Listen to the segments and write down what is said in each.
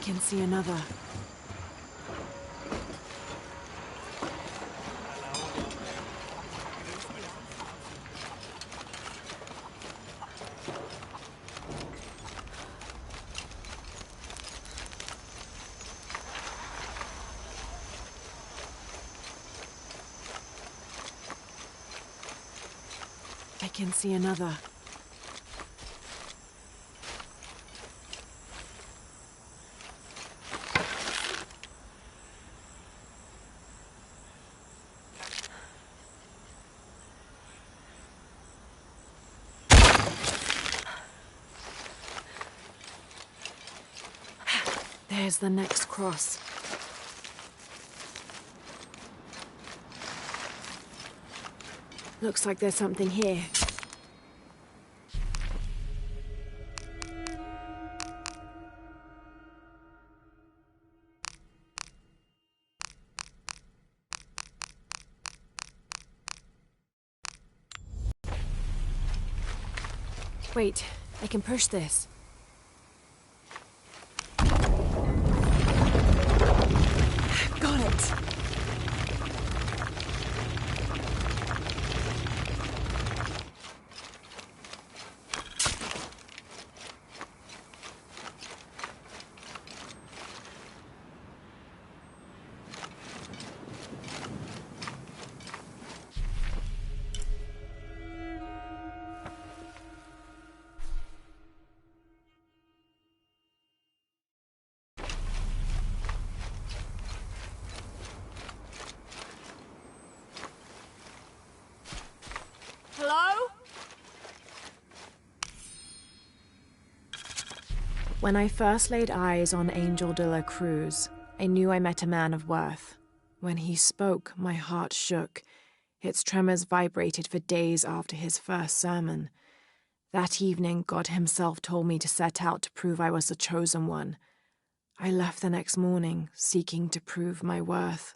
can see another. I can see another. There's the next cross. Looks like there's something here. Wait, I can push this. Got it! Hello? When I first laid eyes on Angel de la Cruz, I knew I met a man of worth. When he spoke, my heart shook. Its tremors vibrated for days after his first sermon. That evening, God himself told me to set out to prove I was the chosen one. I left the next morning, seeking to prove my worth.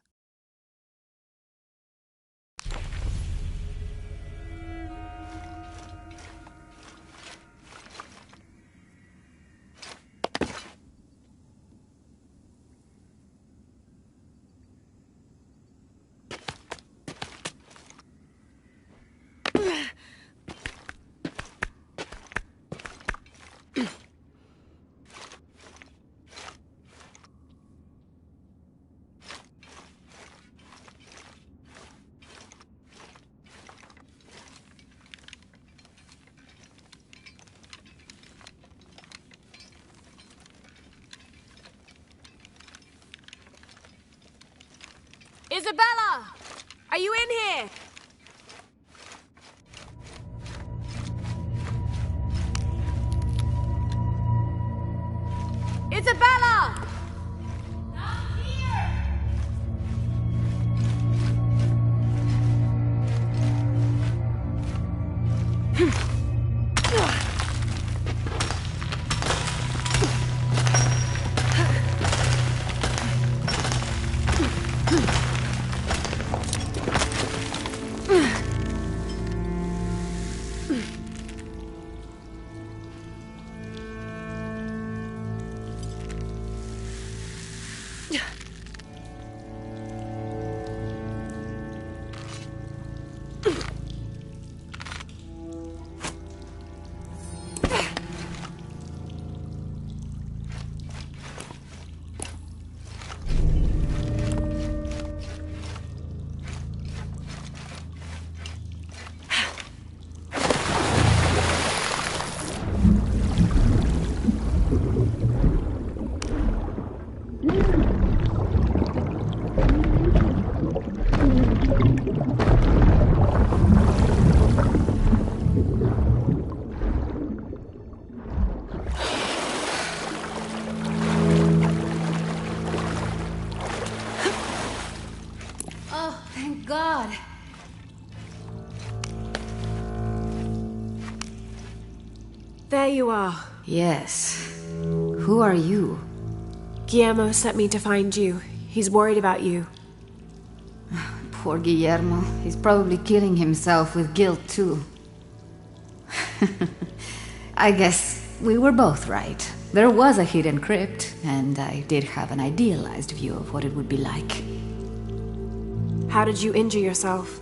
Isabella! Are you in here? Isabella! Not here! God. There you are. Yes. Who are you? Guillermo sent me to find you. He's worried about you. Poor Guillermo. He's probably killing himself with guilt, too. I guess we were both right. There was a hidden crypt, and I did have an idealized view of what it would be like. How did you injure yourself?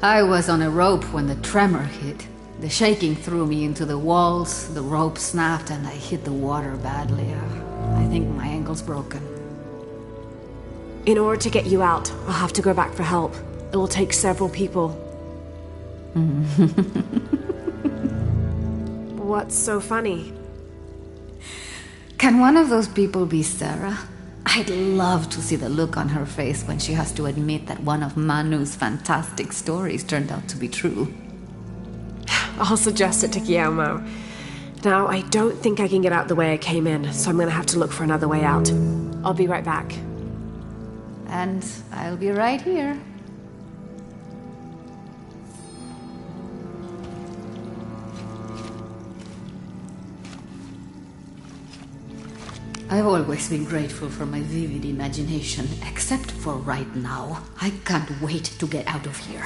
I was on a rope when the tremor hit. The shaking threw me into the walls, the rope snapped, and I hit the water badly. I think my ankle's broken. In order to get you out, I'll have to go back for help. It will take several people. What's so funny? Can one of those people be Sarah? I'd love to see the look on her face when she has to admit that one of Manu's fantastic stories turned out to be true. I'll suggest it to Guillermo. Now, I don't think I can get out the way I came in, so I'm gonna have to look for another way out. I'll be right back. And I'll be right here. I've always been grateful for my vivid imagination, except for right now. I can't wait to get out of here.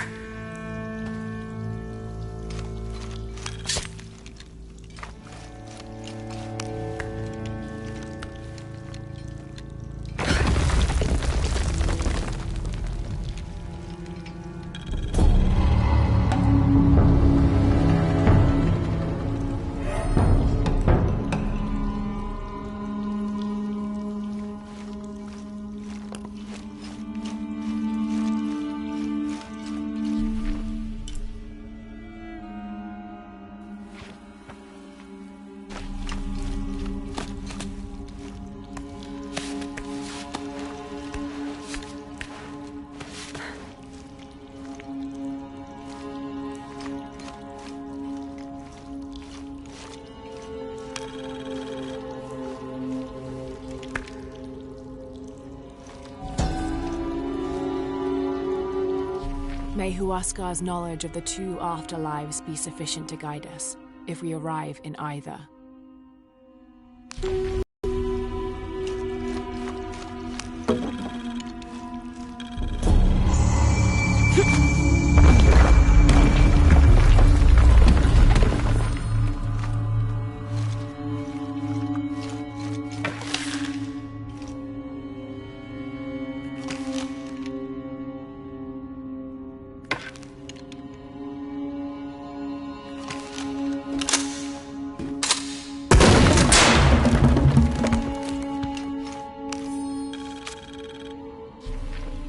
May Huascar's knowledge of the two afterlives be sufficient to guide us, if we arrive in either.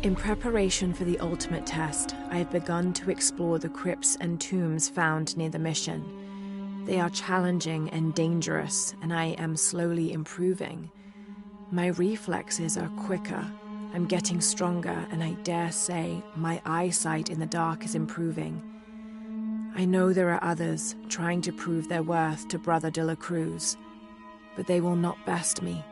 In preparation for the ultimate test, I have begun to explore the crypts and tombs found near the mission. They are challenging and dangerous, and I am slowly improving. My reflexes are quicker, I'm getting stronger, and I dare say my eyesight in the dark is improving. I know there are others trying to prove their worth to Brother de la Cruz, but they will not best me.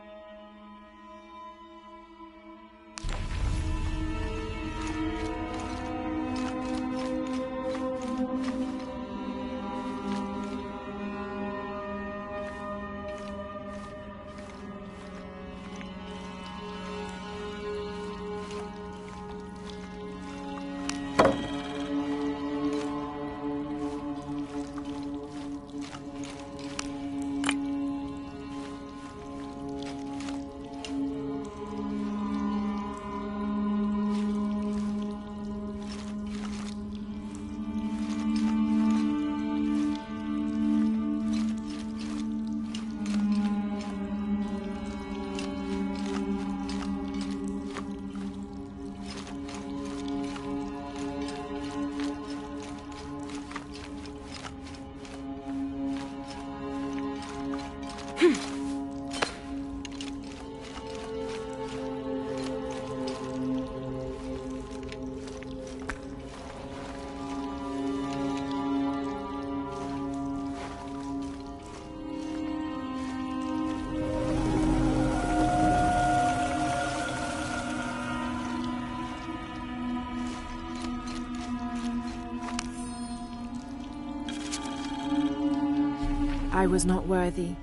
I was not worthy.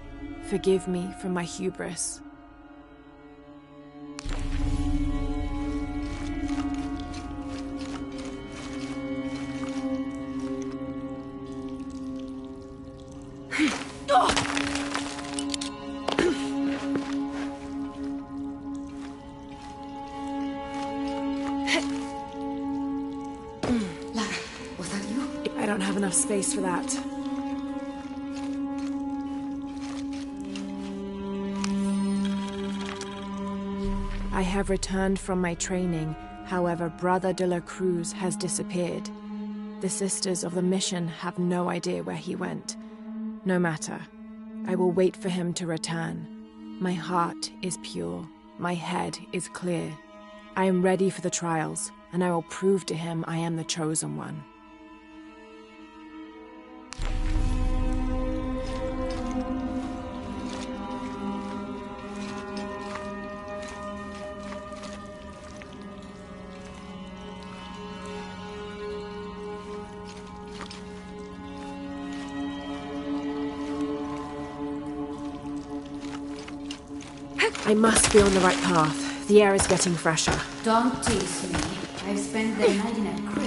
Forgive me for my hubris. enough space for that. I have returned from my training, however, Brother de la Cruz has disappeared. The Sisters of the Mission have no idea where he went. No matter. I will wait for him to return. My heart is pure. My head is clear. I am ready for the trials, and I will prove to him I am the chosen one. I must be on the right path. The air is getting fresher. Don't tease me. I've spent the night in a crypt.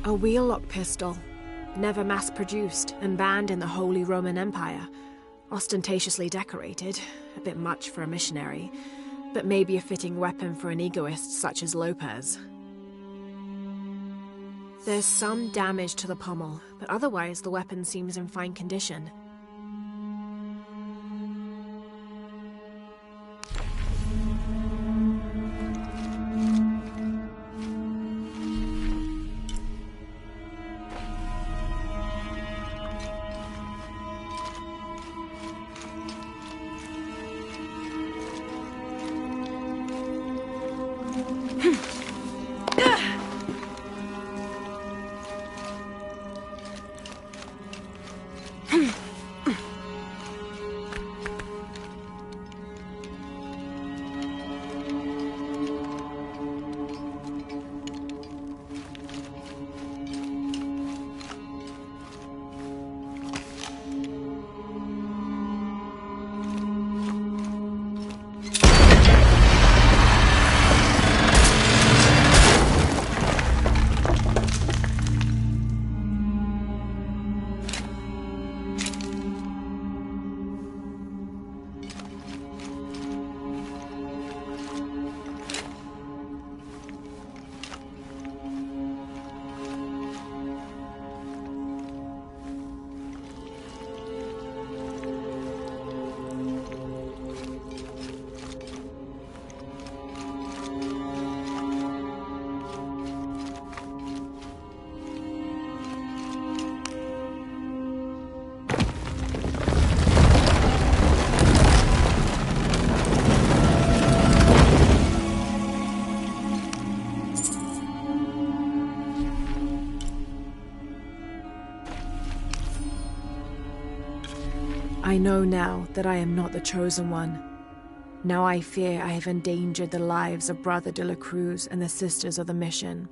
A wheel-lock pistol, never mass-produced and banned in the Holy Roman Empire. Ostentatiously decorated, a bit much for a missionary, but maybe a fitting weapon for an egoist such as Lopez. There's some damage to the pommel, but otherwise the weapon seems in fine condition. I know now that I am not the chosen one. Now I fear I have endangered the lives of Brother de la Cruz and the Sisters of the Mission.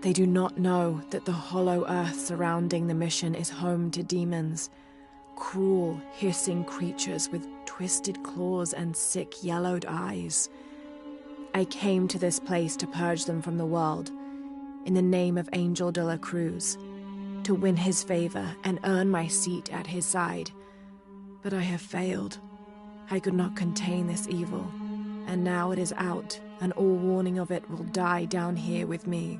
They do not know that the hollow earth surrounding the mission is home to demons, cruel, hissing creatures with twisted claws and sick, yellowed eyes. I came to this place to purge them from the world, in the name of Angel de la Cruz, to win his favor and earn my seat at his side. But I have failed. I could not contain this evil, and now it is out, and all warning of it will die down here with me.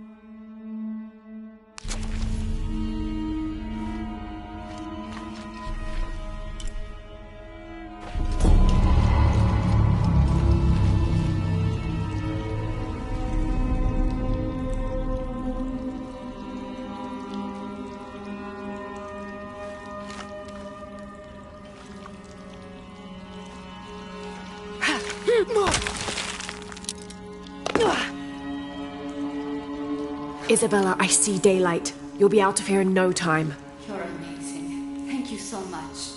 Isabella, I see daylight. You'll be out of here in no time. You're amazing. Thank you so much.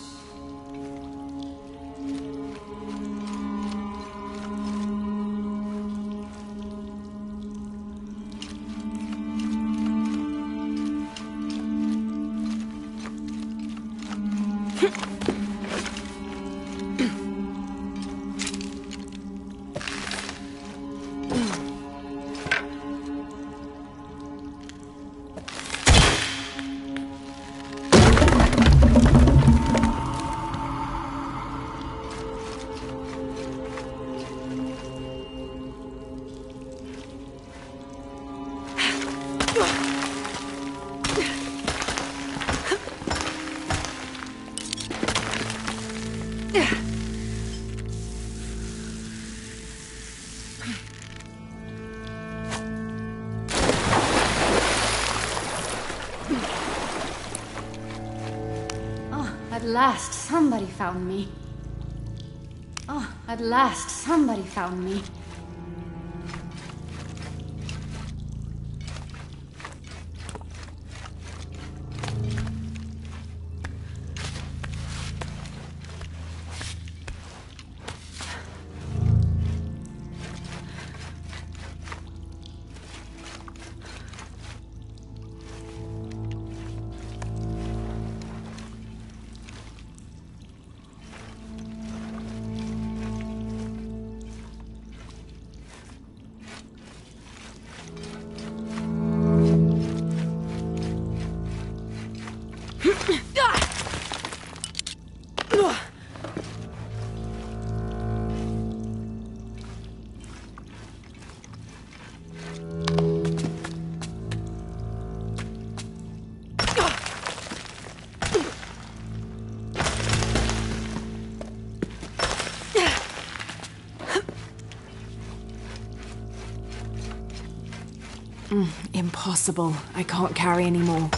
At last, somebody found me. Oh, at last, somebody found me. Impossible. I can't carry anymore.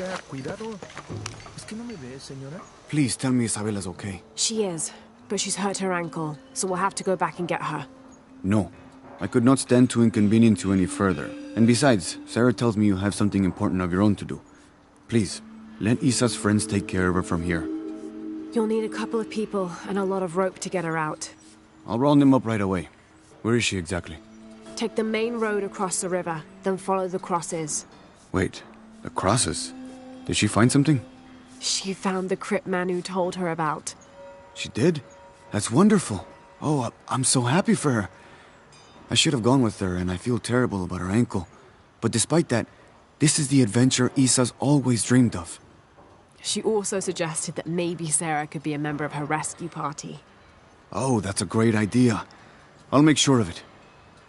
Oiga, cuidado. ¿Es que no me ve, señora? Please tell me Isabella's okay. She is, but she's hurt her ankle, so we'll have to go back and get her. No. I could not stand to inconvenience you any further. And besides, Sarah tells me you have something important of your own to do. Please, let Isa's friends take care of her from here. You'll need a couple of people and a lot of rope to get her out. I'll round them up right away. Where is she exactly? Take the main road across the river, then follow the crosses. Wait, the crosses? Did she find something? She found the crypt man who told her about. She did? That's wonderful. Oh, I'm so happy for her. I should have gone with her, and I feel terrible about her ankle. But despite that, this is the adventure Isa's always dreamed of. She also suggested that maybe Sarah could be a member of her rescue party. Oh, that's a great idea. I'll make sure of it.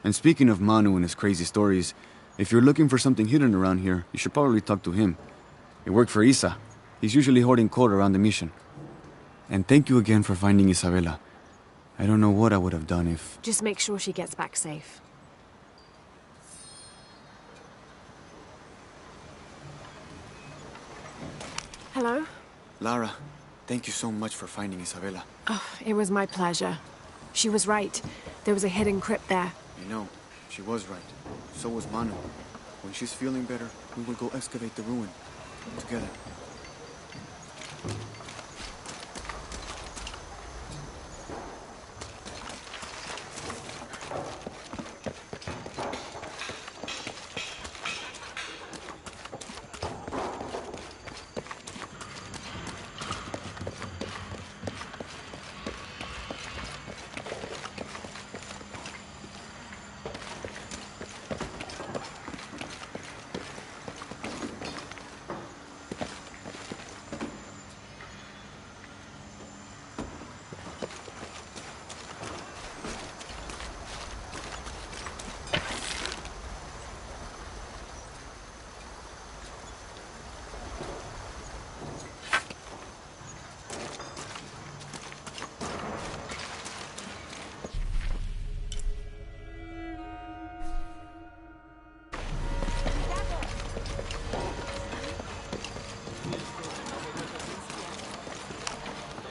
And speaking of Manu and his crazy stories, if you're looking for something hidden around here, you should probably talk to him. It worked for Isa. He's usually hoarding coal around the mission. And thank you again for finding Isabella. I don't know what I would have done if... Just make sure she gets back safe. Hello? Lara, thank you so much for finding Isabella. Oh, it was my pleasure. She was right. There was a hidden crypt there. I know. She was right. So was Manu. When she's feeling better, we will go excavate the ruin. Together.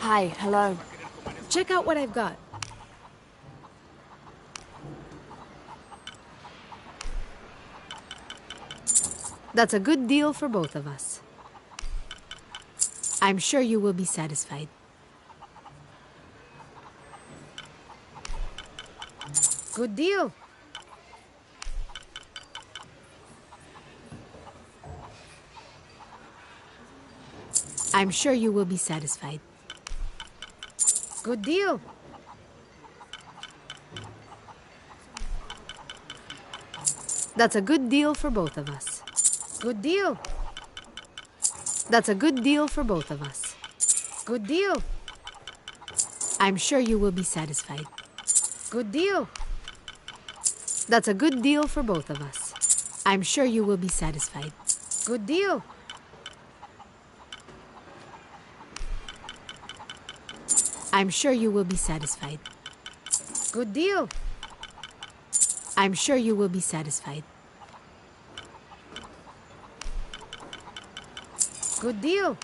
Hi, hello. Check out what I've got. That's a good deal for both of us. I'm sure you will be satisfied. Good deal. I'm sure you will be satisfied. Good deal. That's a good deal for both of us. Good deal. That's a good deal for both of us. Good deal. I'm sure you will be satisfied. Good deal. That's a good deal for both of us. I'm sure you will be satisfied. Good deal. I'm sure you will be satisfied. Good deal. I'm sure you will be satisfied. Good deal.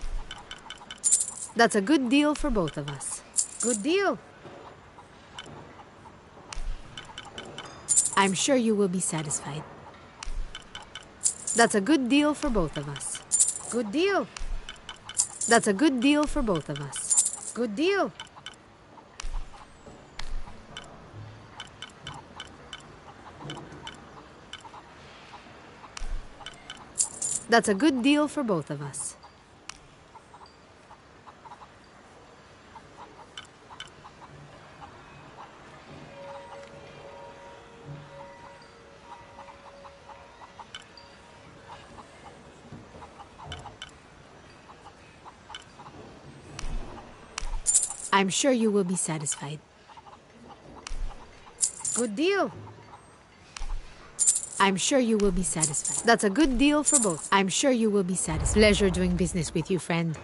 That's a good deal for both of us. Good deal. I'm sure you will be satisfied. That's a good deal for both of us. Good deal. That's a good deal for both of us. Good deal. That's a good deal for both of us. I'm sure you will be satisfied. Good deal. I'm sure you will be satisfied. That's a good deal for both. I'm sure you will be satisfied. Pleasure doing business with you, friend.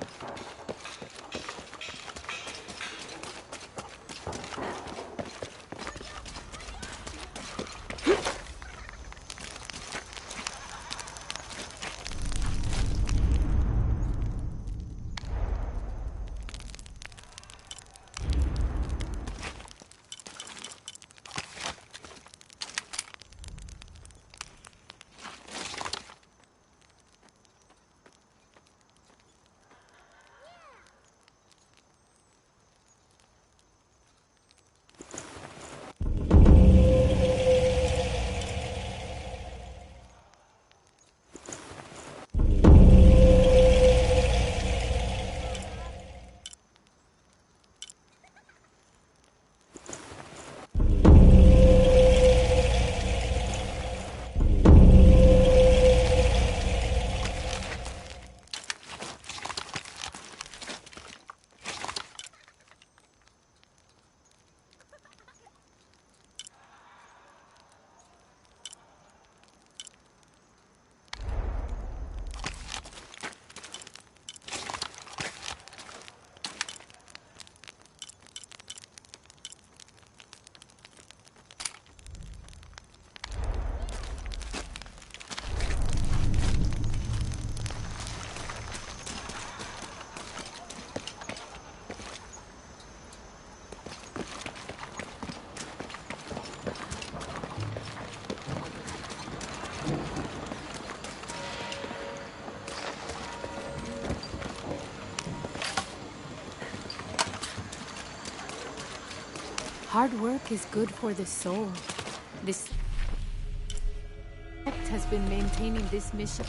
Hard work is good for the soul. This has been maintaining this mission.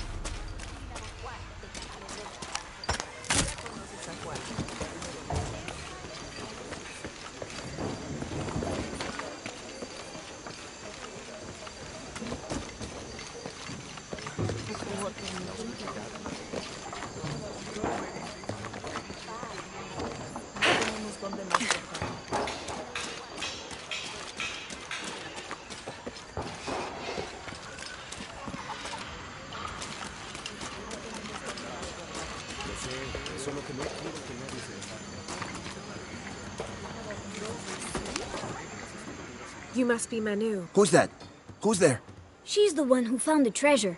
You must be Manu. Who's that? Who's there? She's the one who found the treasure.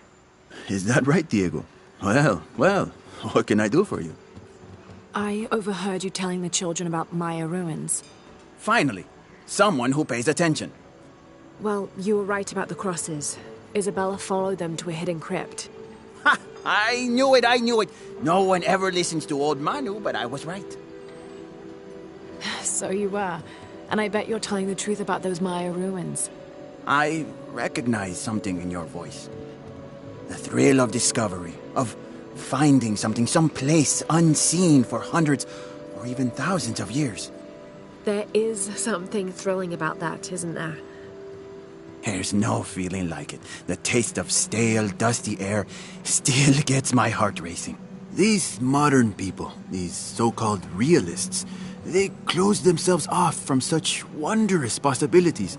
Is that right, Diego? Well, what can I do for you? I overheard you telling the children about Maya ruins. Finally, someone who pays attention. Well, you were right about the crosses. Isabella followed them to a hidden crypt. Ha! I knew it! No one ever listens to old Manu, but I was right. So you were. And I bet you're telling the truth about those Maya ruins. I recognize something in your voice. The thrill of discovery, of finding something someplace unseen for hundreds or even thousands of years. There is something thrilling about that, isn't there? There's no feeling like it. The taste of stale, dusty air still gets my heart racing. These modern people, these so-called realists, they close themselves off from such wondrous possibilities.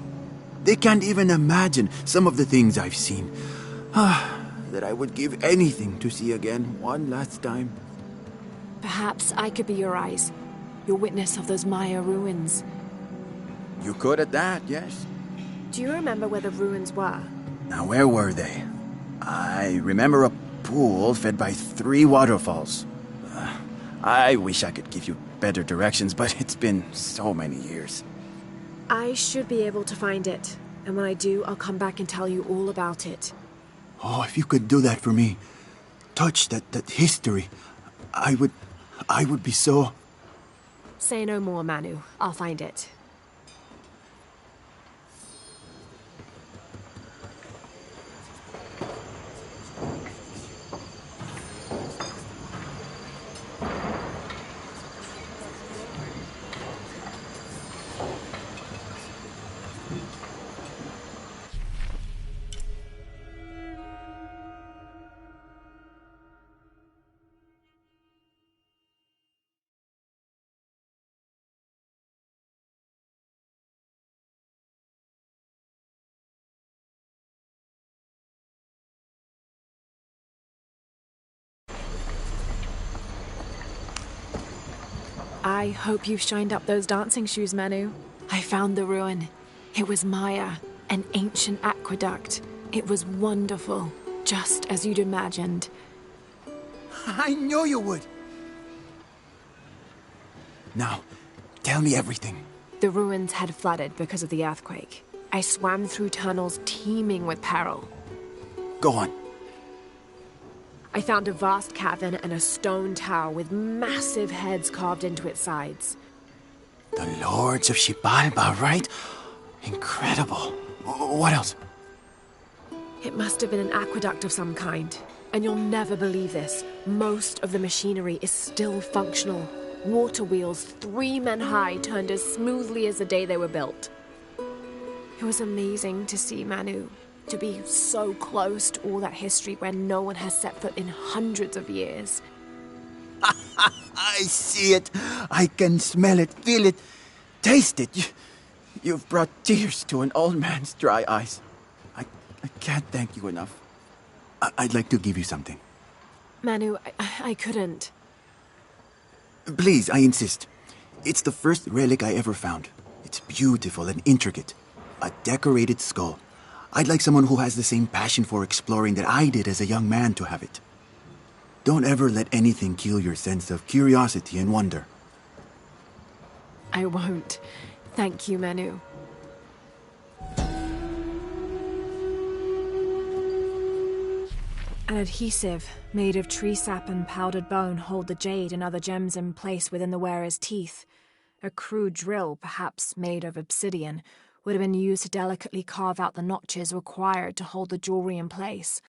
They can't even imagine some of the things I've seen. That I would give anything to see again one last time. Perhaps I could be your eyes, your witness of those Maya ruins. You could at that, yes. Do you remember where the ruins were? Now, where were they? I remember a pool fed by 3 waterfalls. I wish I could give you better directions, but it's been so many years. I should be able to find it. And when I do, I'll come back and tell you all about it. Oh, if you could do that for me. Touch that history. I would be so... Say no more, Manu. I'll find it. I hope you shined up those dancing shoes, Manu. I found the ruin. It was Maya, an ancient aqueduct. It was wonderful, just as you'd imagined. I knew you would! Now, tell me everything. The ruins had flooded because of the earthquake. I swam through tunnels teeming with peril. Go on. I found a vast cavern and a stone tower with massive heads carved into its sides. The Lords of Xibalba, right? Incredible. What else? It must have been an aqueduct of some kind. And you'll never believe this. Most of the machinery is still functional. Water wheels 3 men high turned as smoothly as the day they were built. It was amazing to see, Manu. To be so close to all that history where no one has set foot in hundreds of years. I see it. I can smell it, feel it, taste it. You've brought tears to an old man's dry eyes. I can't thank you enough. I'd like to give you something. Manu, I couldn't. Please, I insist. It's the first relic I ever found. It's beautiful and intricate. A decorated skull. I'd like someone who has the same passion for exploring that I did as a young man to have it. Don't ever let anything kill your sense of curiosity and wonder. I won't. Thank you, Manu. An adhesive made of tree sap and powdered bone hold the jade and other gems in place within the wearer's teeth. A crude drill, perhaps made of obsidian, would have been used to delicately carve out the notches required to hold the jewelry in place.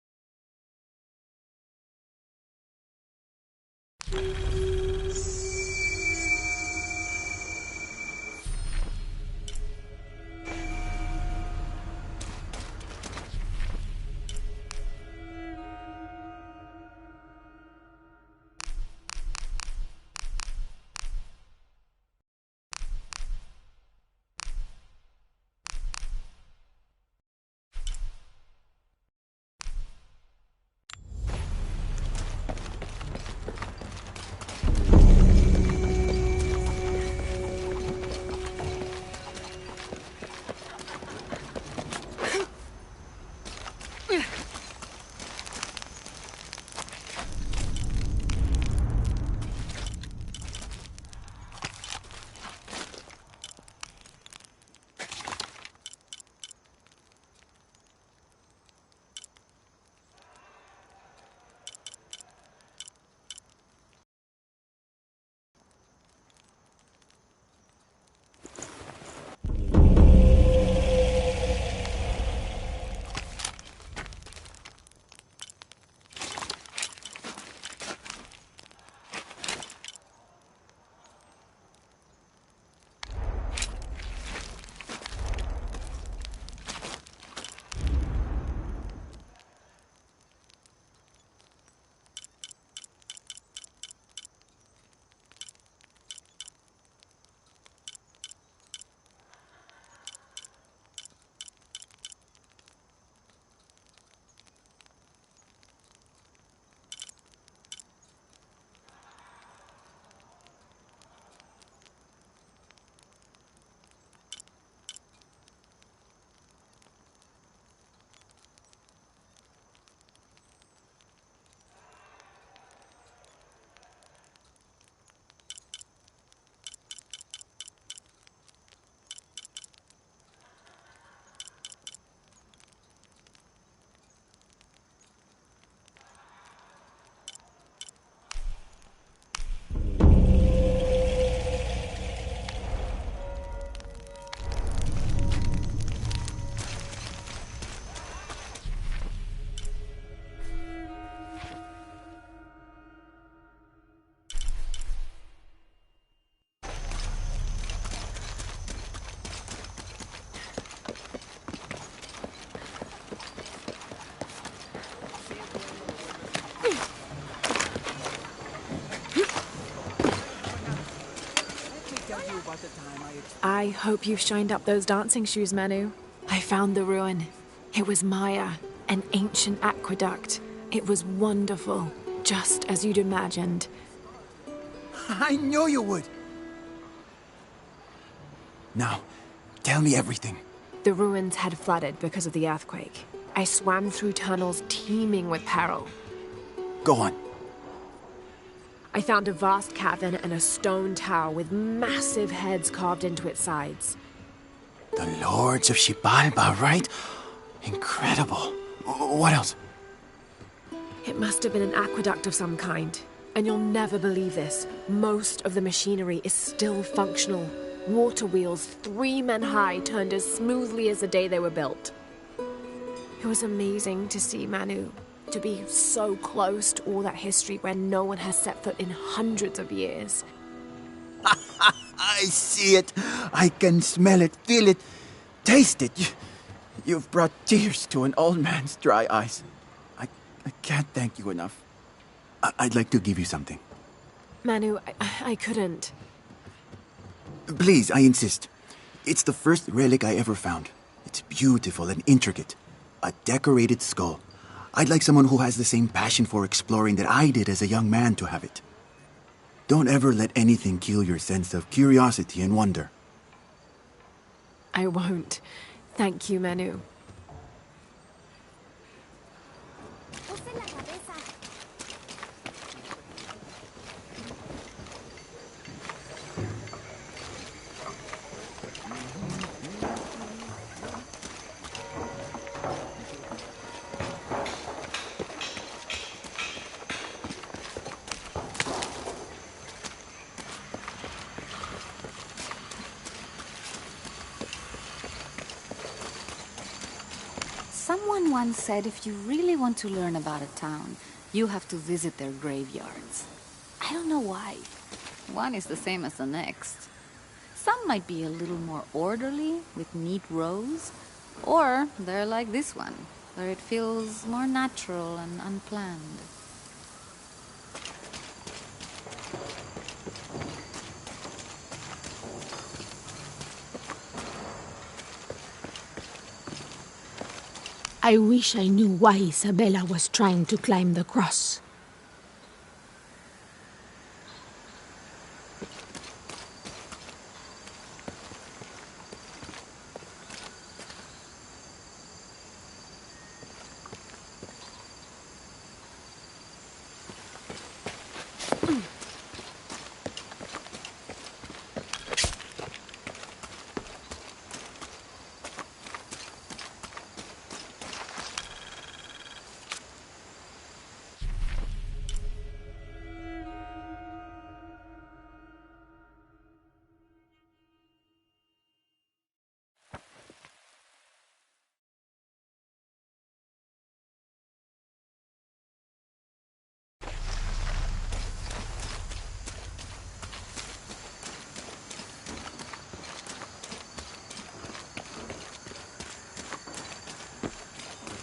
I hope you've shined up those dancing shoes, Manu. I found the ruin. It was Maya, an ancient aqueduct. It was wonderful, just as you'd imagined. I knew you would. Now, tell me everything. The ruins had flooded because of the earthquake. I swam through tunnels teeming with peril. Go on. I found a vast cavern and a stone tower with massive heads carved into its sides. The Lords of Xibalba, right? Incredible. What else? It must have been an aqueduct of some kind. And you'll never believe this. Most of the machinery is still functional. Water wheels 3 men high turned as smoothly as the day they were built. It was amazing to see, Manu. To be so close to all that history where no one has set foot in hundreds of years. I see it. I can smell it, feel it, taste it. You've brought tears to an old man's dry eyes. I can't thank you enough. I'd like to give you something. Manu, I couldn't. Please, I insist. It's the first relic I ever found. It's beautiful and intricate. A decorated skull. I'd like someone who has the same passion for exploring that I did as a young man to have it. Don't ever let anything kill your sense of curiosity and wonder. I won't. Thank you, Manu. Someone once said if you really want to learn about a town, you have to visit their graveyards. I don't know why. One is the same as the next. Some might be a little more orderly, with neat rows, or they're like this one, where it feels more natural and unplanned. I wish I knew why Isabella was trying to climb the cross.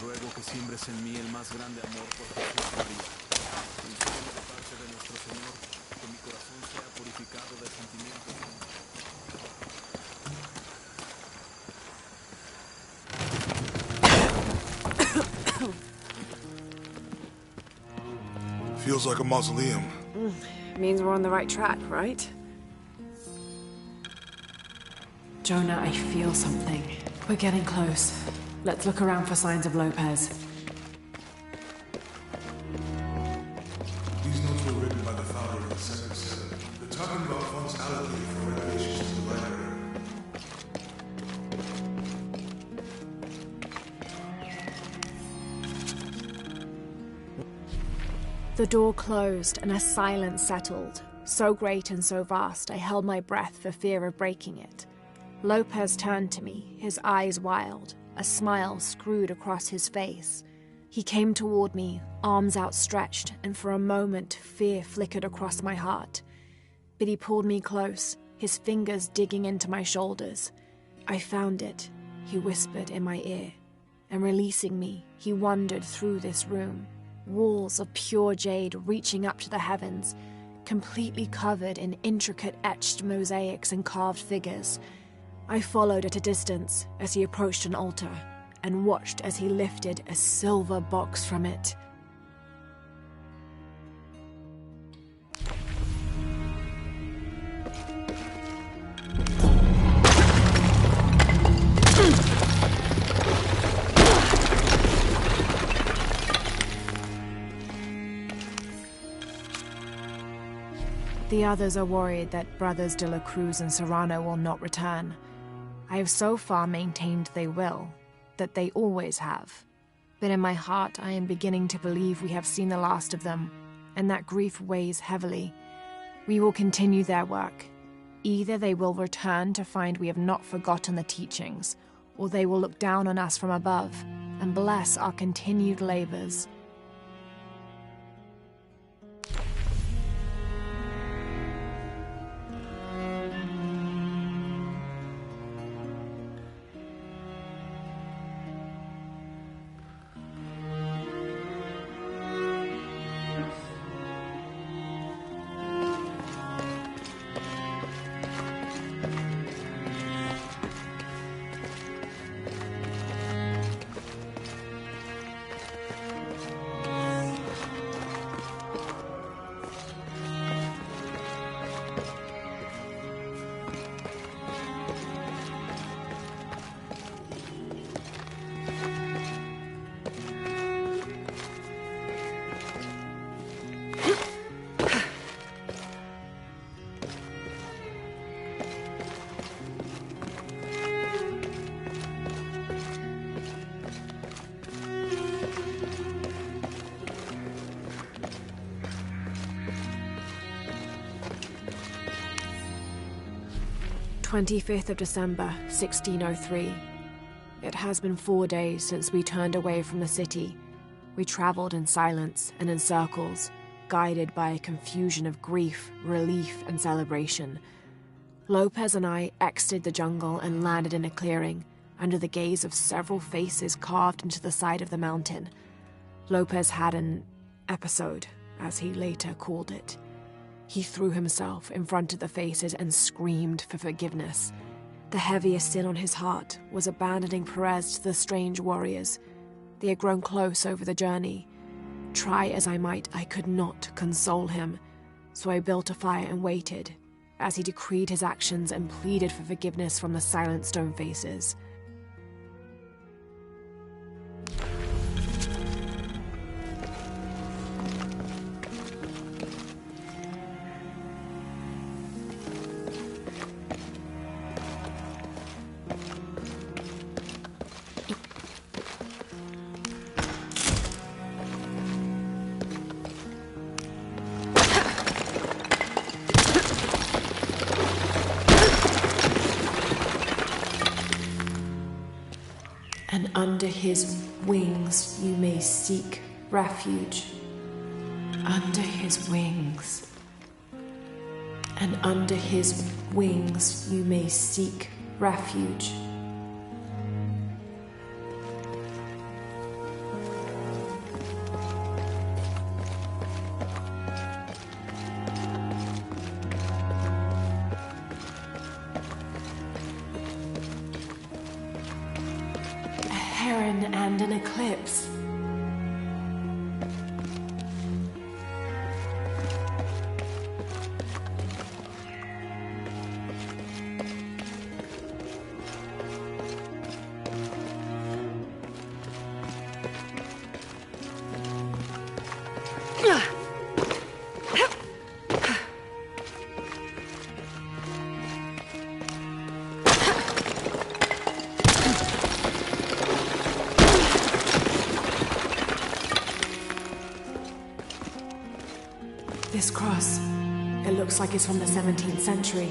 Ruego que siembres en mí el más grande amor por Jesús María. Concédeme de parte de nuestro Señor que mi corazón sea purificado de sentimientos. Feels like a mausoleum. Means we're on the right track, right? Jonah, I feel something. We're getting close. Let's look around for signs of Lopez. These notes were written by the founder of the Sector 7. They're talking about funds allocated for renovations to the library. The door closed and a silence settled, so great and so vast I held my breath for fear of breaking it. Lopez turned to me, his eyes wild, a smile screwed across his face. He came toward me, arms outstretched, and for a moment fear flickered across my heart. But he pulled me close, his fingers digging into my shoulders. I found it, he whispered in my ear, and releasing me, he wandered through this room. Walls of pure jade reaching up to the heavens, completely covered in intricate etched mosaics and carved figures. I followed at a distance as he approached an altar, and watched as he lifted a silver box from it. The others are worried that Brothers de la Cruz and Serrano will not return. I have so far maintained they will, that they always have. But in my heart I am beginning to believe we have seen the last of them, and that grief weighs heavily. We will continue their work. Either they will return to find we have not forgotten the teachings, or they will look down on us from above and bless our continued labors. "25th of December, 1603. It has been 4 days since we turned away from the city. We traveled in silence and in circles, guided by a confusion of grief, relief, and celebration. Lopez and I exited the jungle and landed in a clearing, under the gaze of several faces carved into the side of the mountain. Lopez had an episode, as he later called it. He threw himself in front of the faces and screamed for forgiveness. The heaviest sin on his heart was abandoning Perez to the strange warriors. They had grown close over the journey. Try as I might, I could not console him, so I built a fire and waited, as he decreed his actions and pleaded for forgiveness from the silent stone faces. And under his wings you may seek refuge. Under his wings. And under his wings you may seek refuge. And an eclipse. This cross, it looks like it's from the 17th century.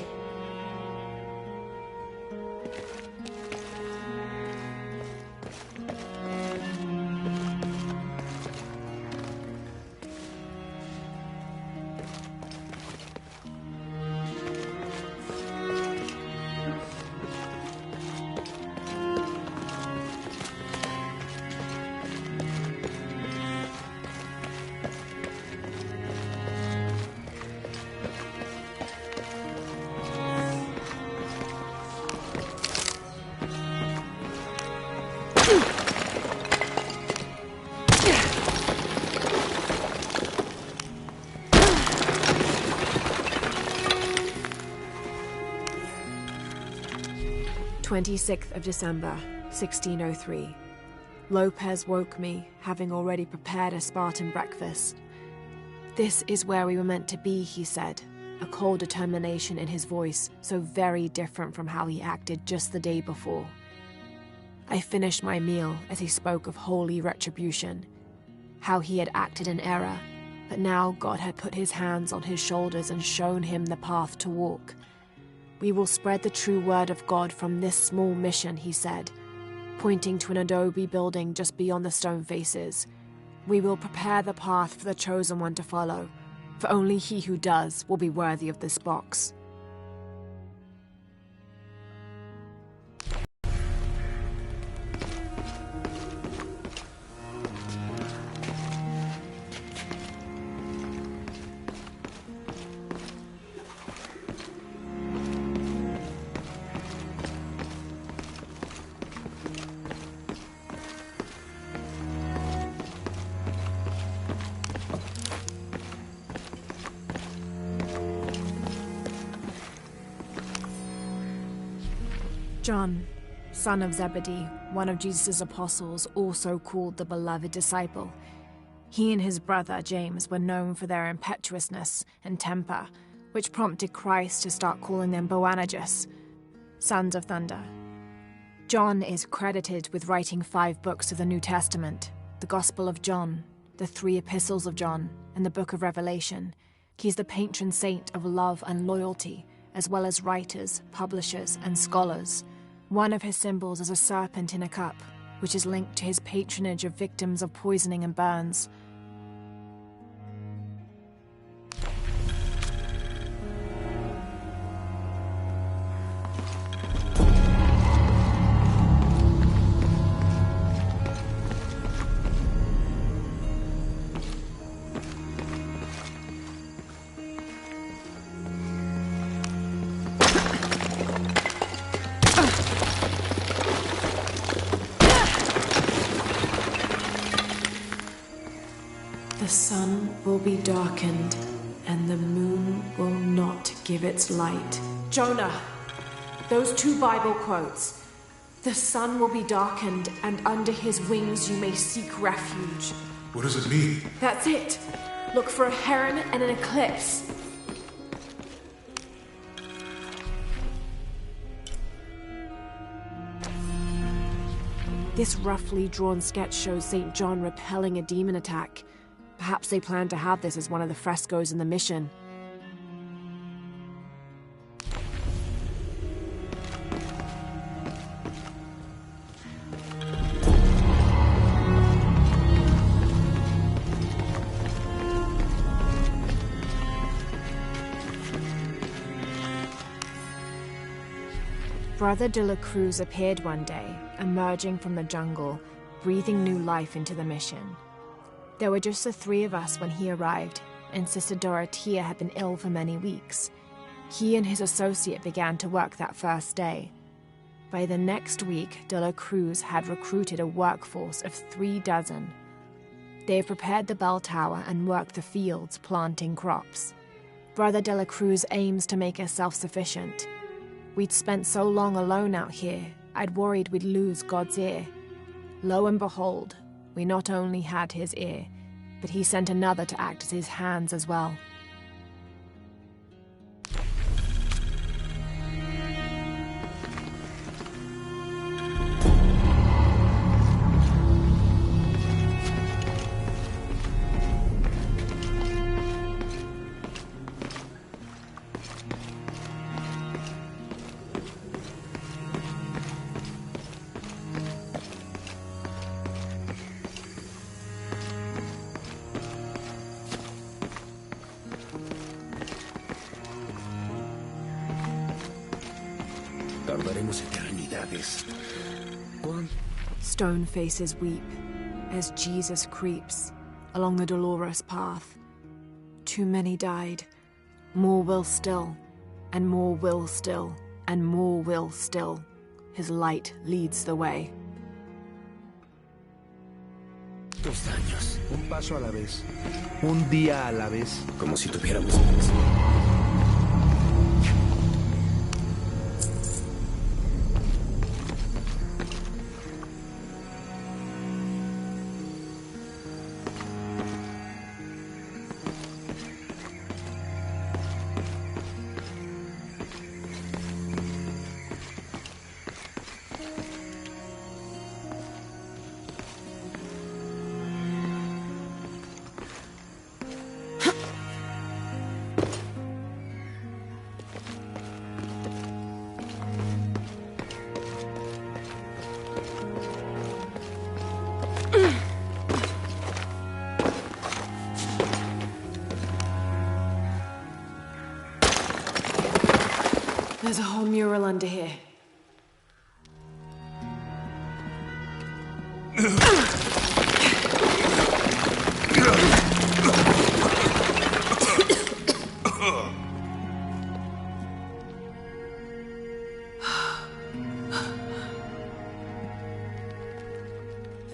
December 1603. Lopez woke me, having already prepared a Spartan breakfast. "This is where we were meant to be," he said, a cold determination in his voice, so very different from how he acted just the day before. I finished my meal as he spoke of holy retribution, how he had acted in error, but now God had put his hands on his shoulders and shown him the path to walk. "We will spread the true word of God from this small mission," he said, pointing to an adobe building just beyond the stone faces. "We will prepare the path for the chosen one to follow, for only he who does will be worthy of this box." John, son of Zebedee, one of Jesus' apostles, also called the beloved disciple. He and his brother James were known for their impetuousness and temper, which prompted Christ to start calling them Boanerges, sons of thunder. John is credited with writing 5 books of the New Testament, the Gospel of John, the 3 epistles of John, and the Book of Revelation. He's the patron saint of love and loyalty, as well as writers, publishers, and scholars. One of his symbols is a serpent in a cup, which is linked to his patronage of victims of poisoning and burns. The sun will be darkened, and the moon will not give its light. Jonah, those 2 Bible quotes. The sun will be darkened, and under his wings you may seek refuge. What does it mean? That's it. Look for a heron and an eclipse. This roughly drawn sketch shows St. John repelling a demon attack. Perhaps they plan to have this as one of the frescoes in the mission. Brother de la Cruz appeared one day, emerging from the jungle, breathing new life into the mission. There were just the 3 of us when he arrived, and Sister Dorothea had been ill for many weeks. He and his associate began to work that first day. By the next week, de la Cruz had recruited a workforce of 3 dozen. They have prepared the bell tower and worked the fields, planting crops. Brother de la Cruz aims to make us self-sufficient. We'd spent so long alone out here, I'd worried we'd lose God's ear. Lo and behold, we not only had his ear, but he sent another to act as his hands as well. Tardaremos eternidades. Stone faces weep as Jesus creeps along the dolorous path. Too many died. More will still, and more will still, and more will still. His light leads the way. 2 años. Un paso a la vez. Un día a la vez. Como si tuviéramos más. There's a whole mural under here.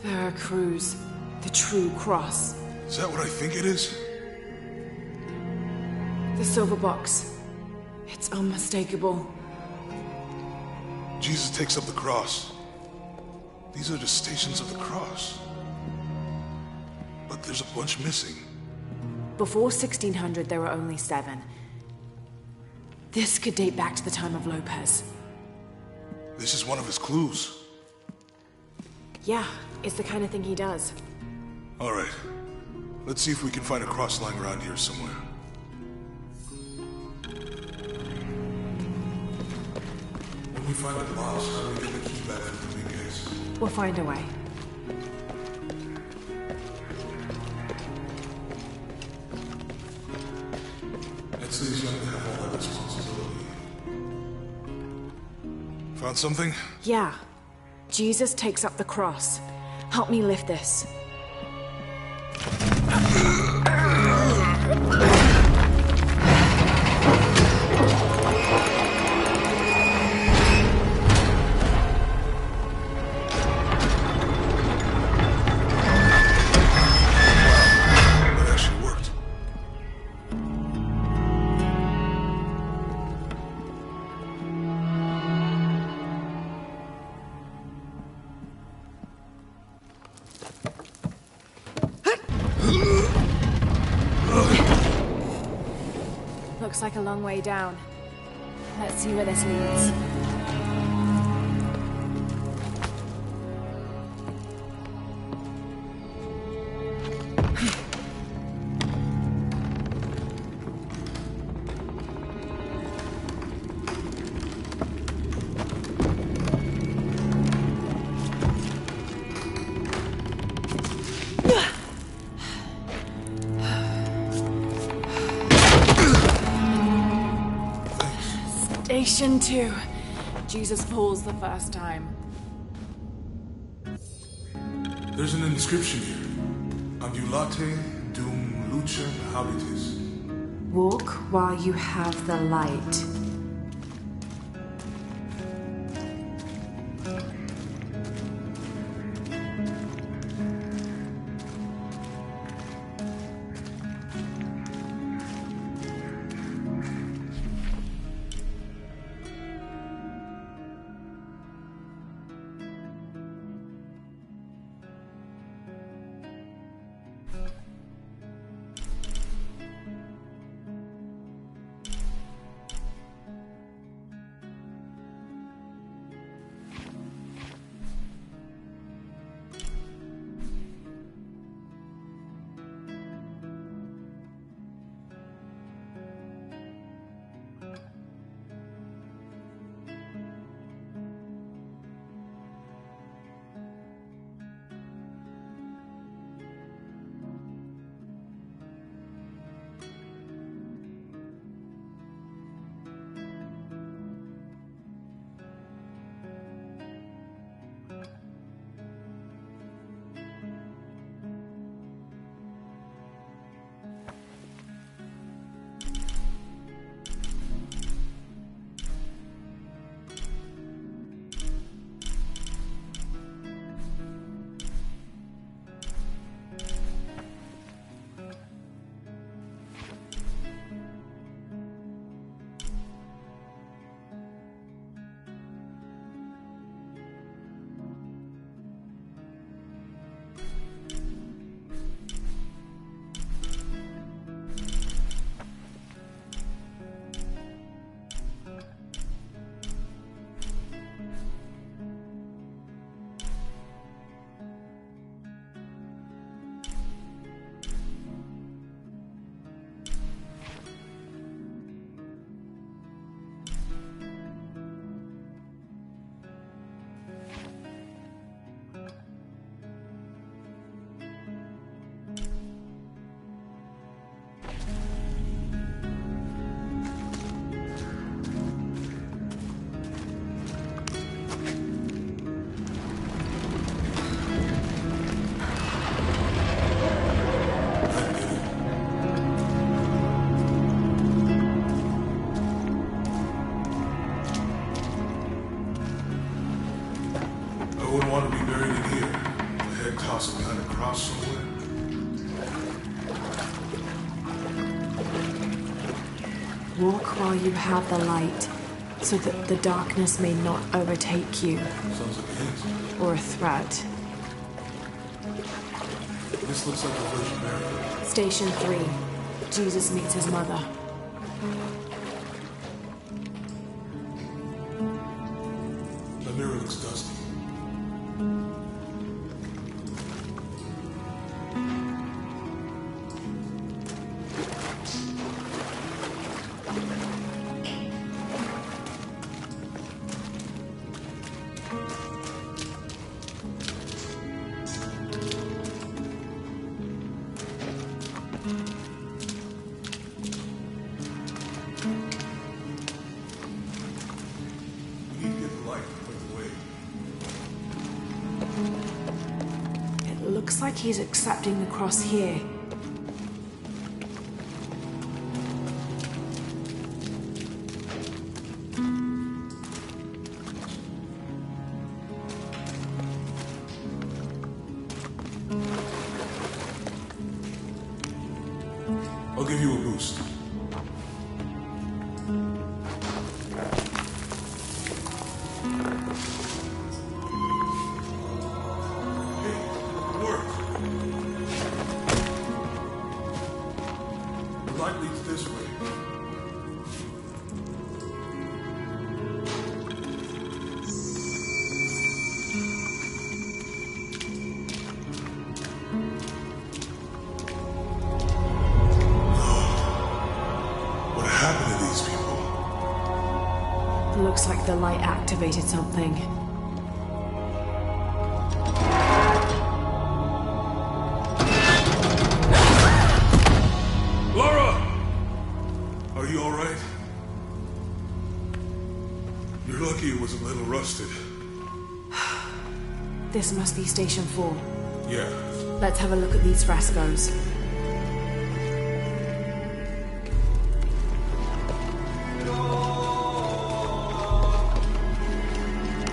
Veracruz, the true cross. Is that what I think it is? The silver box. It's unmistakable. Jesus takes up the cross. These are the stations of the cross. But there's a bunch missing. Before 1600, there were only 7. This could date back to the time of Lopez. This is one of his clues. Yeah, it's the kind of thing he does. All right. Let's see if we can find a cross lying around here somewhere. we find the boss, how do we get the key back from the big gates? We'll find a way. Etzli's young to have all that responsibility. Found something? Yeah. Jesus takes up the cross. Help me lift this. Looks like a long way down. Let's see where this leads. Station 2. Jesus falls the first time. There's an inscription here. Ambulate dum lucem habitis. Walk while you have the light. I wouldn't want to be buried in here. The head tossing behind a cross somewhere. Walk while you have the light, so that the darkness may not overtake you. Sounds like a hint. Or a threat. This looks like the Virgin Mary. Station 3. Jesus meets his mother. The mirror looks dusty. We need to get the light to put the way. It looks like he's accepting the cross here. I'll give you a boost. Hey, it worked. The light leads this way. What happened to these people? Looks like the light activated something. Laura! Are you alright? You're lucky it was a little rusted. This must be Station 4. Yeah. Let's have a look at these frescoes.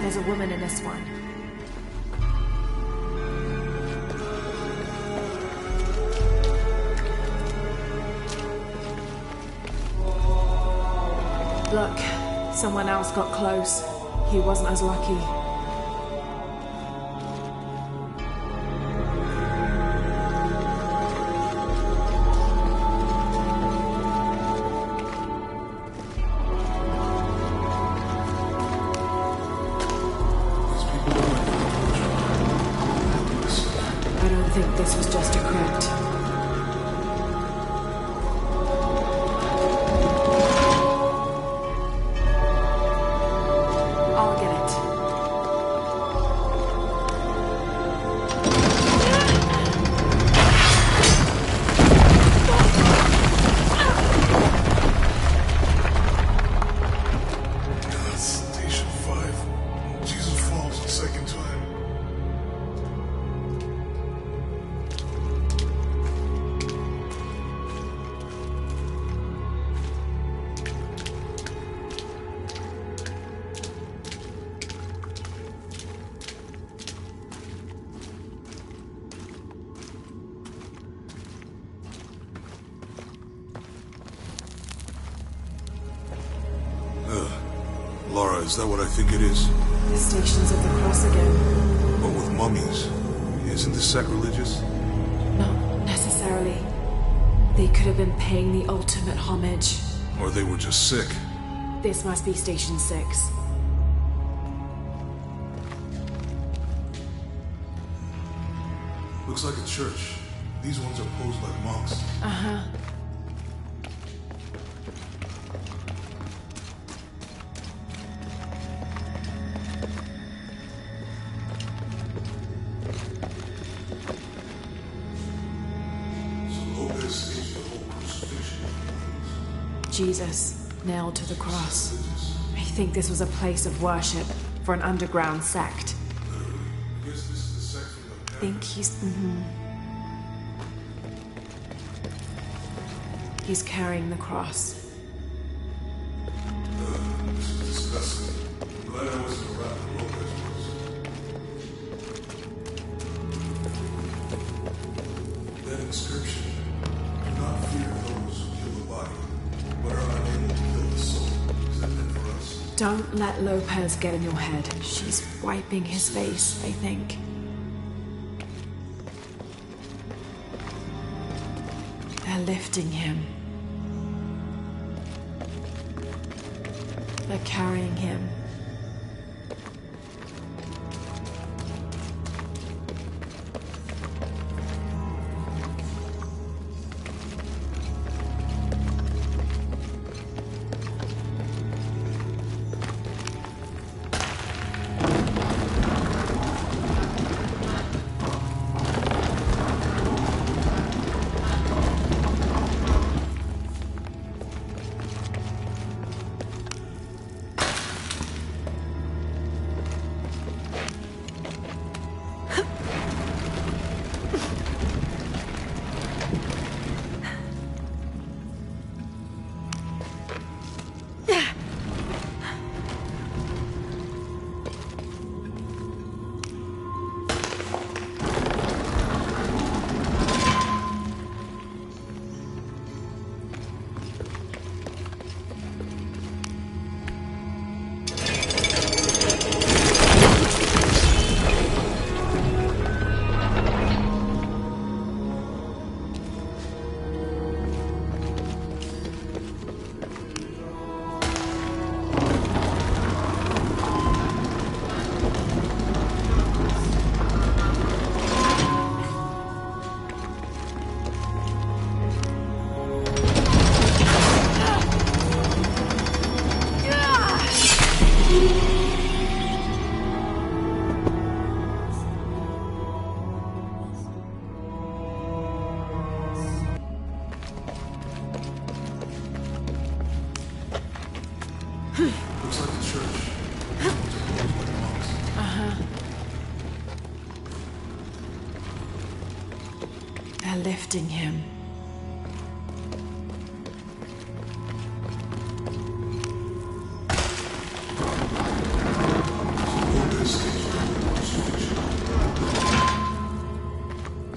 There's a woman in this one. Look, someone else got close. He wasn't as lucky. These people don't like I don't think this was just a crypt. I'll get it. Station 5. Jesus falls the second time. Laura, is that what I think it is? The Stations of the Cross again. But with mummies. Isn't this sacrilegious? Not necessarily. They could have been paying the ultimate homage. Or they were just sick? This must be Station 6. Looks like a church. These ones are posed like monks. Uh-huh. So Lopez staged the whole crucifixion. Jesus, nailed to the cross. I think this was a place of worship for an underground sect. I guess this is the sect from the I think he's... He's carrying the cross. This is disgusting. I'm glad I wasn't around when Lopez was. That inscription. Do not fear those who kill the body, but are unable to kill the soul. Is that meant for us? Don't let Lopez get in your head. She's wiping his face, I think. They're lifting him. They're carrying him. lifting him.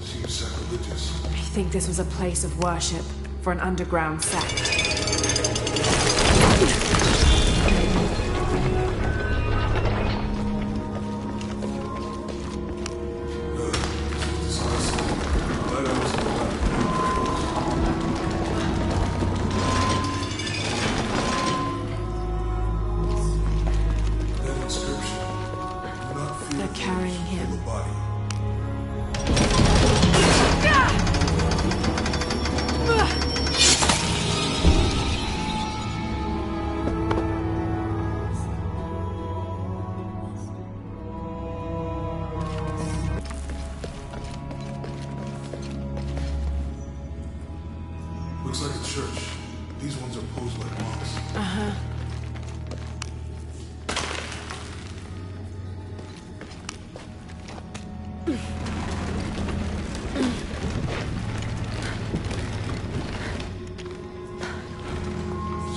Seems sacrilegious. I think this was a place of worship for an underground sect. They're carrying him. Looks like a church. These ones are posed like monks. Uh-huh.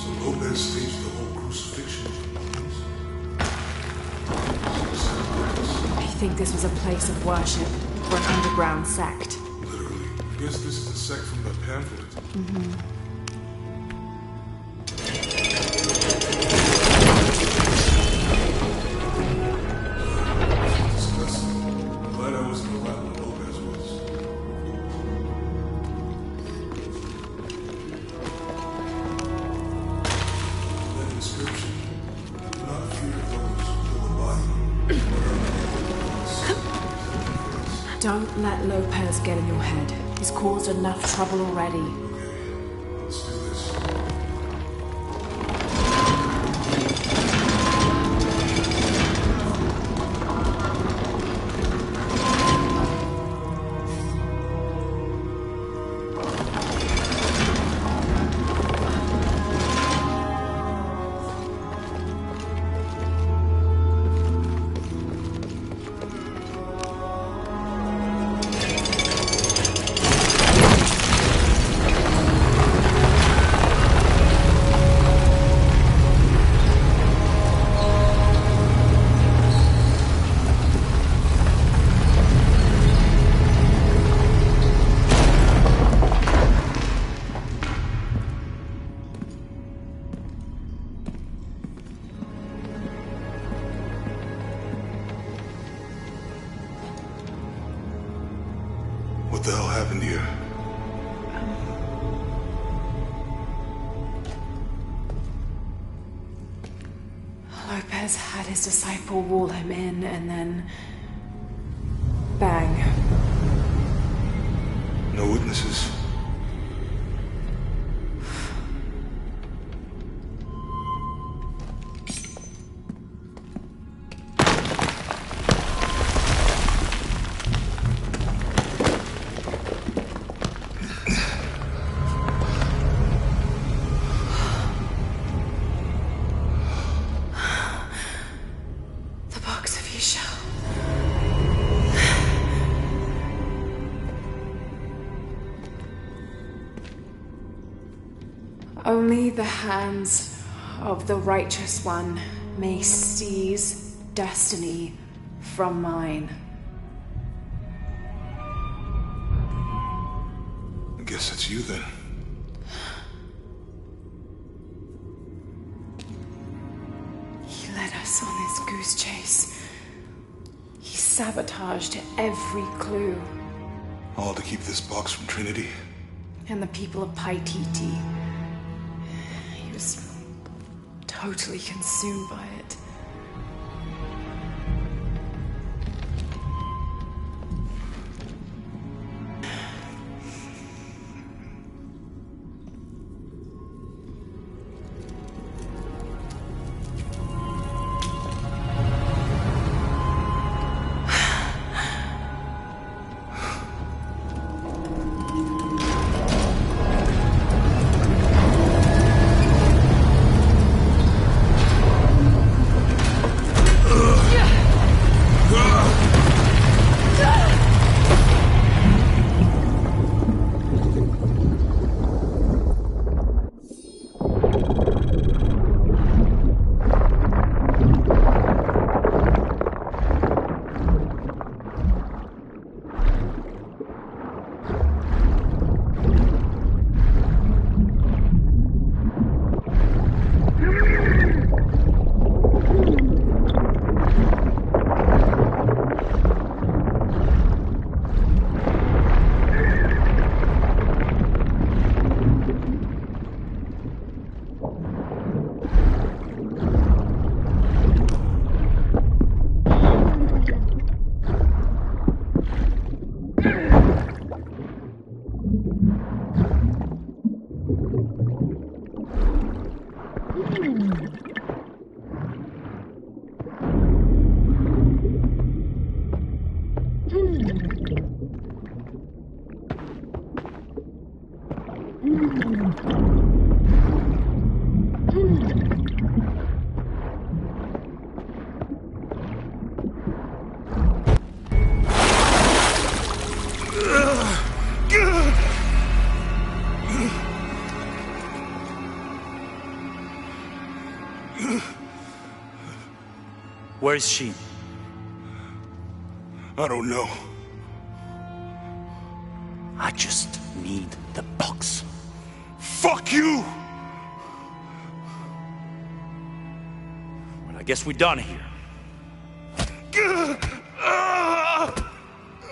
So Lopez staged the whole crucifixion of the monks. Seems sacrilegious. I think this was a place of worship for an underground sect. Literally. I guess this is the sect from the pamphlet. Disgusting. Glad I wasn't around when Lopez was. That inscription. Do not fear those who kill the body. Don't let Lopez get in your head. He's caused enough trouble already. Okay, let's do this. What the hell happened here? Lopez had his disciple wall him in, and then... bang. No witnesses. The box of Isha. Only the hands of the Righteous One may seize destiny from mine. I guess it's you then. He led us on this goose chase. He sabotaged every clue. All to keep this box from Trinity. And the people of Paititi. He was totally consumed by it. Where is she? I don't know. I just need the box. Fuck you! Well, I guess we're done here.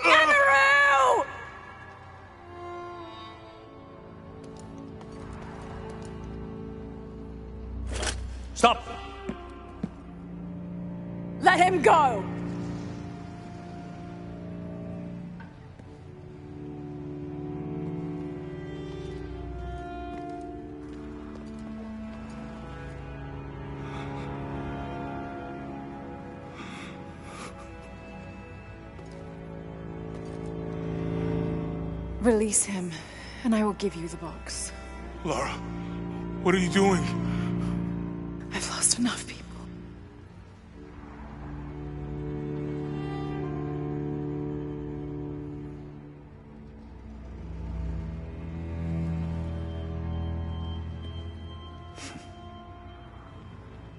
Amaru! Stop! Let him go! Release him, and I will give you the box. Lara, what are you doing? I've lost enough people.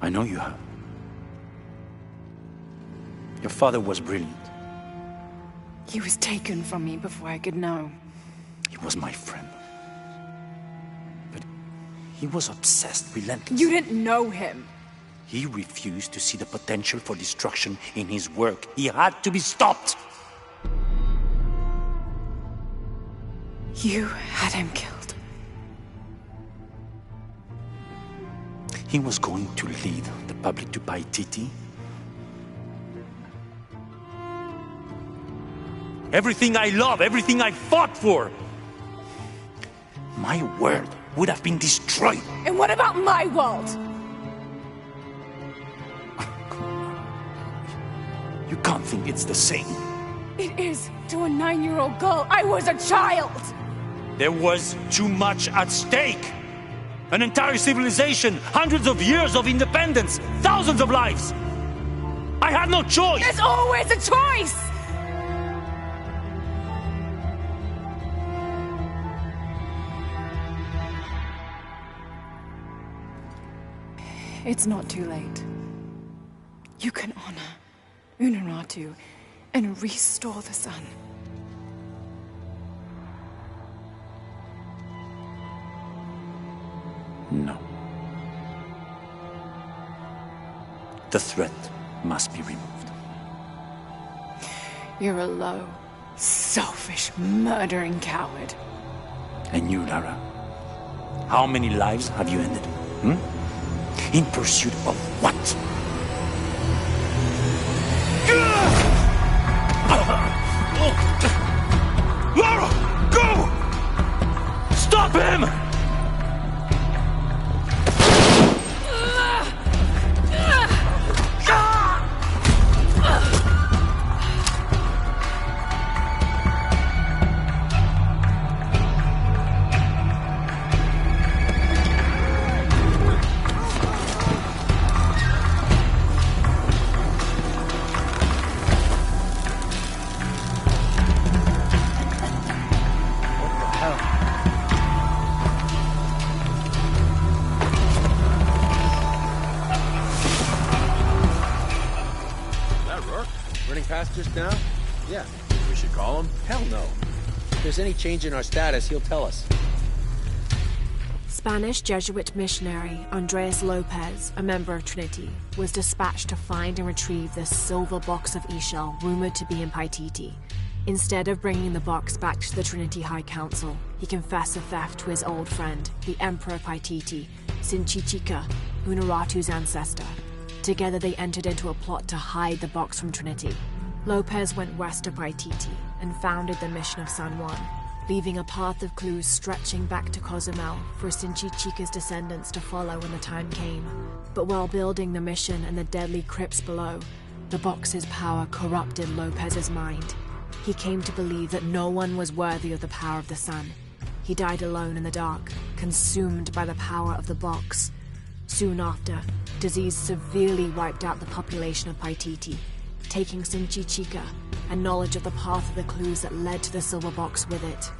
I know you have. Your father was brilliant. He was taken from me before I could know. He was my friend. But he was obsessed, relentless. You didn't know him. He refused to see the potential for destruction in his work. He had to be stopped. You had him killed. He was going to lead the public to Paititi. Everything I love, everything I fought for. My world would have been destroyed. And what about my world? You can't think it's the same. It is to a 9-year-old girl. I was a child. There was too much at stake. An entire civilization, hundreds of years of independence, thousands of lives. I had no choice. There's always a choice. It's not too late. You can honor Unuratu and restore the sun. No. The threat must be removed. You're a low, selfish, murdering coward. And you, Lara? How many lives have you ended? In pursuit of what? Lara, go! Stop him! Just now? Yeah. We should call him? Hell no. If there's any change in our status, he'll tell us. Spanish Jesuit missionary Andres Lopez, a member of Trinity, was dispatched to find and retrieve the silver box of Ixchel rumored to be in Paititi. Instead of bringing the box back to the Trinity High Council, he confessed the theft to his old friend, the Emperor of Paititi, Sinchichika, Unuratu's ancestor. Together they entered into a plot to hide the box from Trinity. Lopez went west of Paititi and founded the mission of San Juan, leaving a path of clues stretching back to Cozumel for Sinchichika's descendants to follow when the time came. But while building the mission and the deadly crypts below, the box's power corrupted Lopez's mind. He came to believe that no one was worthy of the power of the sun. He died alone in the dark, consumed by the power of the box. Soon after, disease severely wiped out the population of Paititi, taking Sinchichika and knowledge of the path of the clues that led to the silver box with it.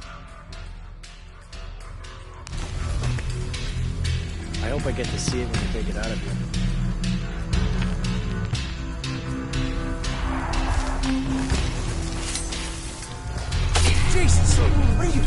I hope I get to see it when we take it out of here. Jesus! Where are you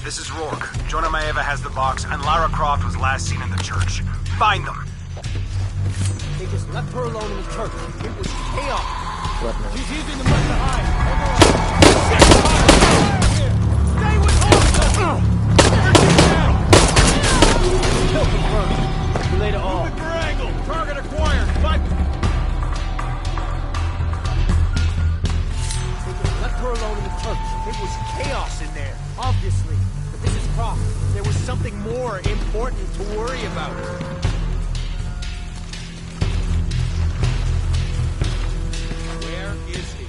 This is Rourke. Jonah Maeva has the box, and Lara Croft was last seen in the church. Find them! They just left her alone in the church. It was chaos. What now? She's using the mud to hide. Stay with her! Kill confirmed. You laid it all. Moving for angle. Target acquired. They just left her alone in the church. It was chaos in there, obviously. But this is Croft. There was something more important to worry about. Where is he?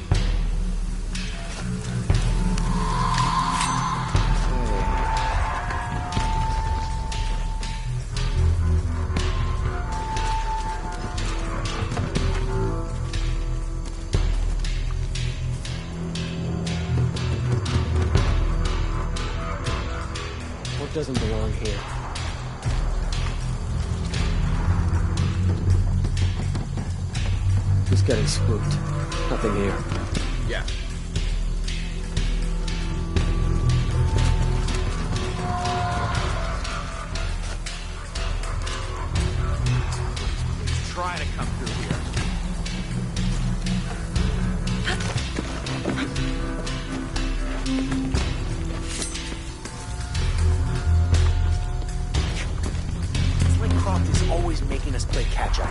What doesn't belong here? Just getting spooked. Nothing here. Yeah. Please try to come through here. It's like Croft is always making us play catch-up.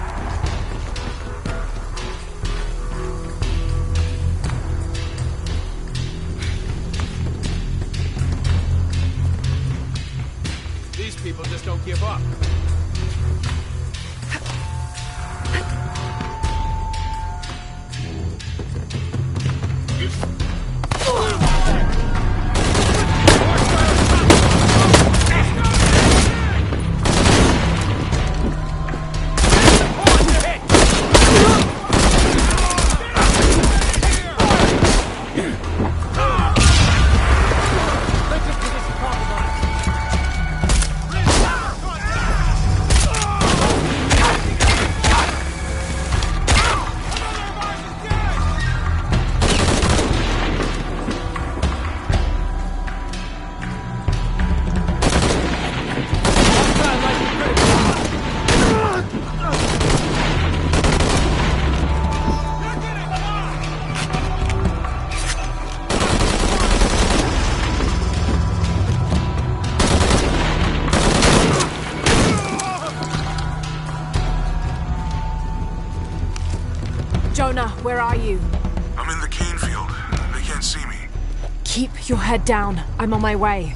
These people just don't give up. Jonah, where are you? I'm in the cane field. They can't see me. Keep your head down. I'm on my way.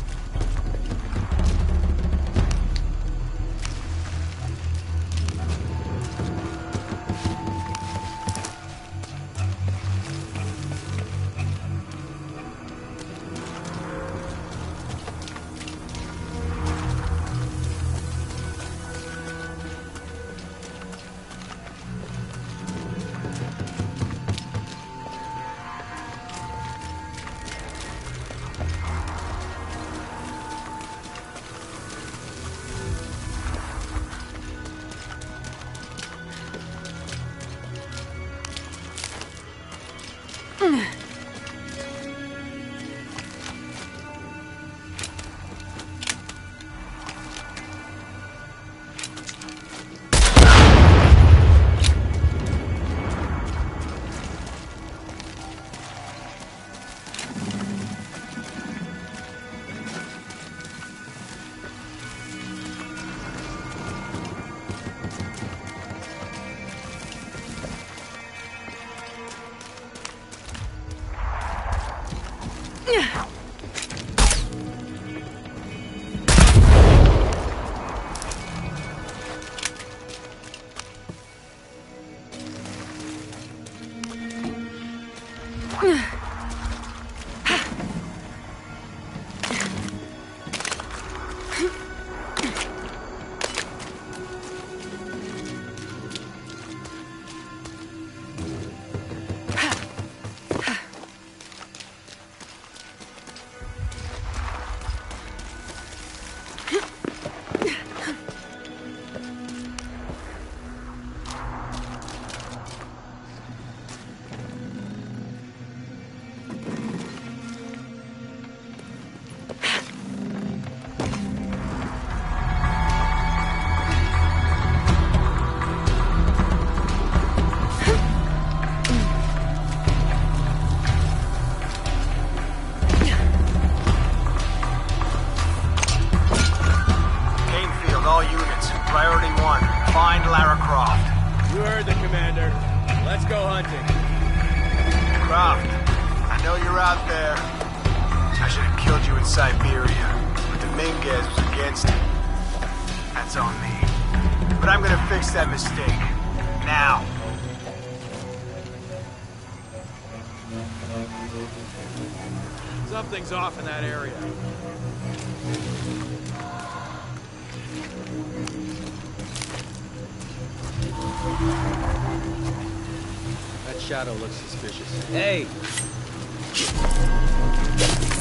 That mistake. Now. Something's off in that area. That shadow looks suspicious. Hey!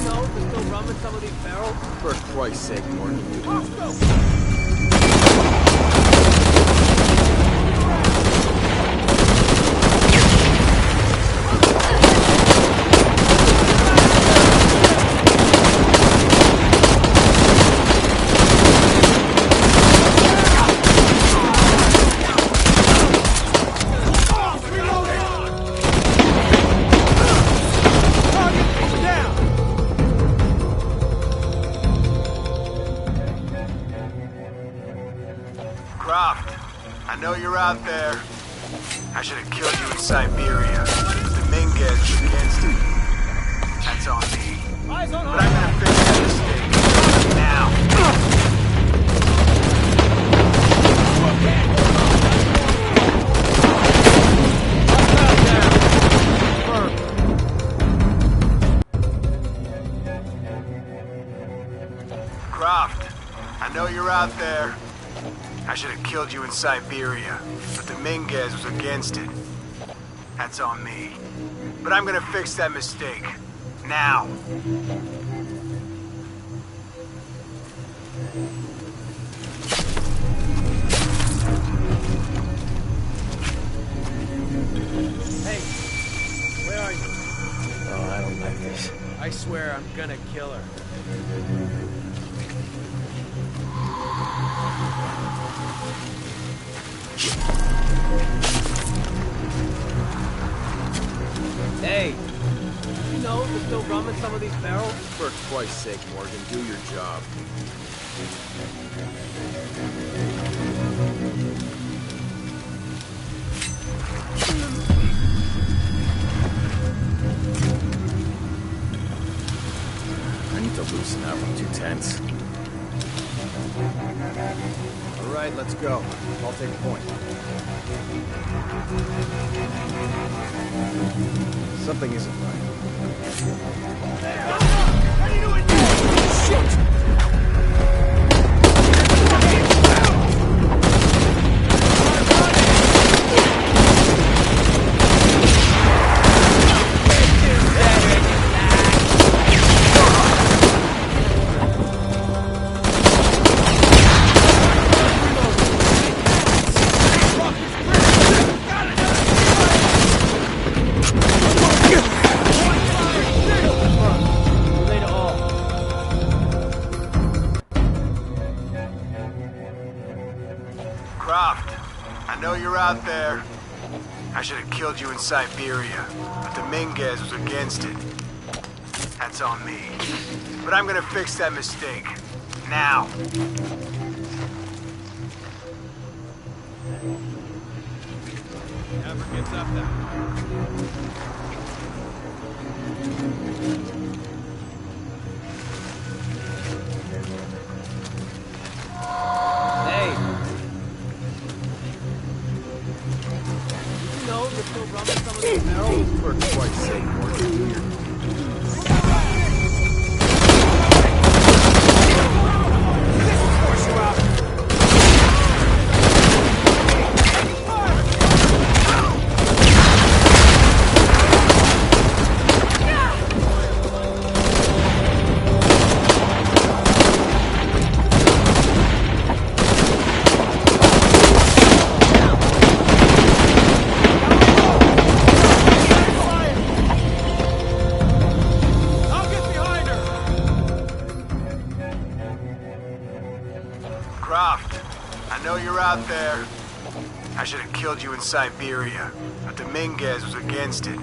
No, there's no rum in some of these barrels? For Christ's sake, Morgan. Hostile! Out there. I should have killed you in Siberia, but the Minguez was against it. That's on me. But I'm gonna fix that mistake. Now. Croft, I know you're out there. I should have killed you in Siberia, but the Minguez was against it. That's on me. But I'm gonna fix that mistake. Now. Hey, where are you? Oh, I don't like this. I swear I'm gonna kill her. Hey! You know there's still rum in some of these barrels? For Christ's sake, Morgan, do your job. tense. All right, let's go. I'll take point. Something isn't right. Shit! Out there. I should have killed you in Siberia, but Dominguez was against it. That's on me. But I'm gonna fix that mistake. Now. Never gets up there. For Christ's sake, Morgan. Out there. I should have killed you in Siberia, but Dominguez was against it.